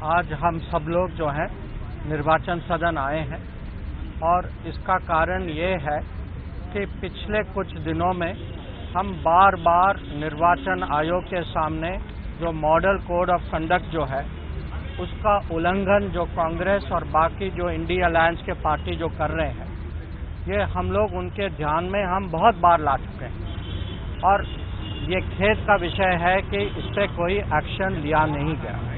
आज हम सब लोग जो हैं निर्वाचन सदन आए हैं और इसका कारण ये है कि पिछले कुछ दिनों में हम बार बार निर्वाचन आयोग के सामने जो मॉडल कोड ऑफ कंडक्ट जो है उसका उल्लंघन जो कांग्रेस और बाकी जो इंडिया अलायंस के पार्टी जो कर रहे हैं, ये हम लोग उनके ध्यान में हम बहुत बार ला चुके हैं और ये खेद का विषय है कि इस पर कोई एक्शन लिया नहीं गया।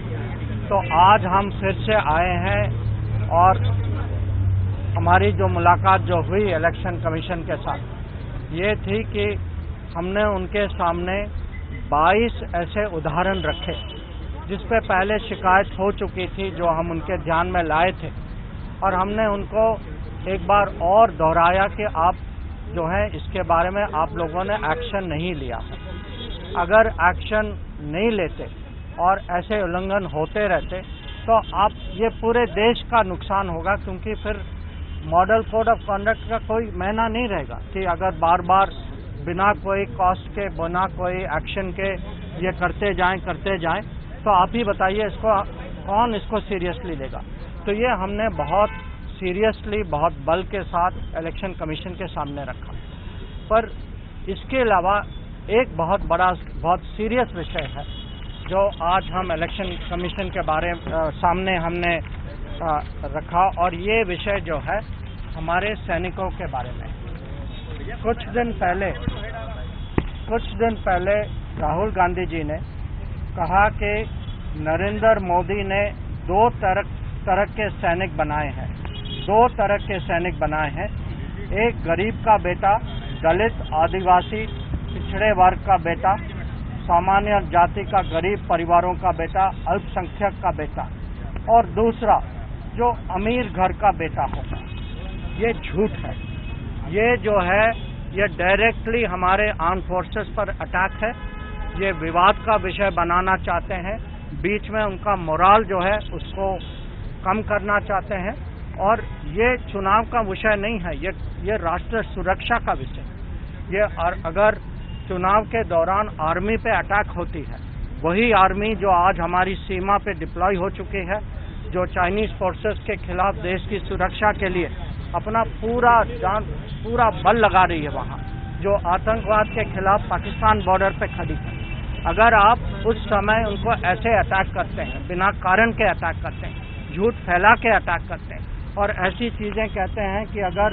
तो आज हम फिर से आए हैं और हमारी जो मुलाकात जो हुई इलेक्शन कमीशन के साथ ये थी कि हमने उनके सामने 22 ऐसे उदाहरण रखे जिस पे पहले शिकायत हो चुकी थी, जो हम उनके ध्यान में लाए थे और हमने उनको एक बार और दोहराया कि आप जो है इसके बारे में आप लोगों ने एक्शन नहीं लिया। अगर एक्शन नहीं लेते और ऐसे उल्लंघन होते रहते तो आप ये पूरे देश का नुकसान होगा, क्योंकि फिर मॉडल कोड ऑफ कंडक्ट का कोई मायना नहीं रहेगा कि अगर बार बार बिना कोई कॉस्ट के बिना कोई एक्शन के ये करते जाएं तो आप ही बताइए इसको कौन इसको सीरियसली लेगा। तो ये हमने बहुत सीरियसली बहुत बल के साथ इलेक्शन कमीशन के सामने रखा। पर इसके अलावा एक बहुत बड़ा बहुत सीरियस विषय है जो आज हम इलेक्शन कमीशन के सामने हमने रखा, और ये विषय जो है हमारे सैनिकों के बारे में। कुछ दिन पहले राहुल गांधी जी ने कहा कि नरेंद्र मोदी ने दो तरह के सैनिक बनाए हैं, एक गरीब का बेटा, दलित आदिवासी पिछड़े वर्ग का बेटा, सामान्य जाति का गरीब परिवारों का बेटा, अल्पसंख्यक का बेटा, और दूसरा जो अमीर घर का बेटा होगा। ये झूठ है। ये जो है ये डायरेक्टली हमारे आर्म फोर्सेस पर अटैक है। ये विवाद का विषय बनाना चाहते हैं, बीच में उनका मोराल जो है उसको कम करना चाहते हैं, और ये चुनाव का विषय नहीं है, ये राष्ट्र सुरक्षा का विषय। ये अगर चुनाव के दौरान आर्मी पे अटैक होती है, वही आर्मी जो आज हमारी सीमा पे डिप्लॉय हो चुकी है, जो चाइनीज फोर्सेस के खिलाफ देश की सुरक्षा के लिए अपना पूरा बल लगा रही है वहाँ, जो आतंकवाद के खिलाफ पाकिस्तान बॉर्डर पे खड़ी है। अगर आप उस समय उनको ऐसे अटैक करते हैं, बिना कारण के अटैक करते हैं, झूठ फैला के अटैक करते हैं और ऐसी चीज़ें कहते हैं कि अगर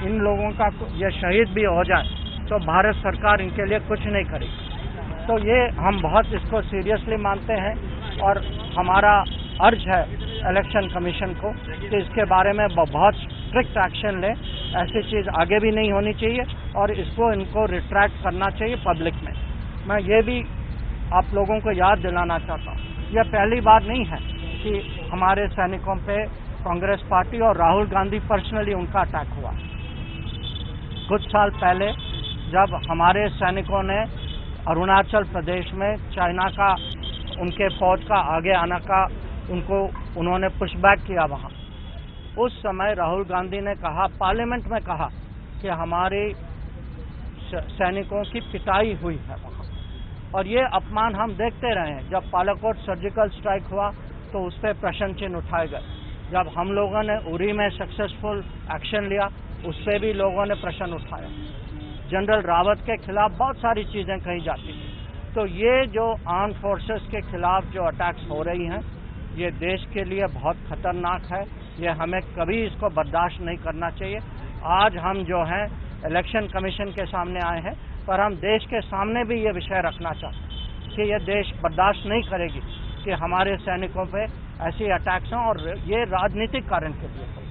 इन लोगों का ये शहीद भी हो जाए तो भारत सरकार इनके लिए कुछ नहीं करेगी। तो ये हम बहुत इसको सीरियसली मानते हैं और हमारा अर्ज है इलेक्शन कमीशन को कि इसके बारे में बहुत स्ट्रिक्ट एक्शन ले। ऐसी चीज़ आगे भी नहीं होनी चाहिए और इनको रिट्रैक्ट करना चाहिए पब्लिक में। मैं ये भी आप लोगों को याद दिलाना चाहता हूँ, यह पहली बार नहीं है कि हमारे सैनिकों पे कांग्रेस पार्टी और राहुल गांधी पर्सनली उनका अटैक हुआ। कुछ साल पहले जब हमारे सैनिकों ने अरुणाचल प्रदेश में चाइना का उनके फौज का आगे आने का उन्होंने पुशबैक किया वहाँ, उस समय राहुल गांधी ने कहा, पार्लियामेंट में कहा कि हमारे सैनिकों की पिटाई हुई है वहाँ, और ये अपमान हम देखते रहे हैं। जब पालाकोट सर्जिकल स्ट्राइक हुआ तो उस पर प्रश्न चिन्ह उठाए गए। जब हम लोगों ने उरी में सक्सेसफुल एक्शन लिया उस पर भी लोगों ने प्रश्न उठाया। जनरल रावत के खिलाफ बहुत सारी चीज़ें कही जाती थी। तो ये जो आर्म फोर्सेस के खिलाफ जो अटैक्स हो रही हैं, ये देश के लिए बहुत खतरनाक है। ये हमें कभी इसको बर्दाश्त नहीं करना चाहिए। आज हम जो हैं इलेक्शन कमीशन के सामने आए हैं, पर हम देश के सामने भी ये विषय रखना चाहते हैं कि ये देश बर्दाश्त नहीं करेगी कि हमारे सैनिकों पे ऐसी अटैक्स हों, और ये राजनीतिक कारण के लिए।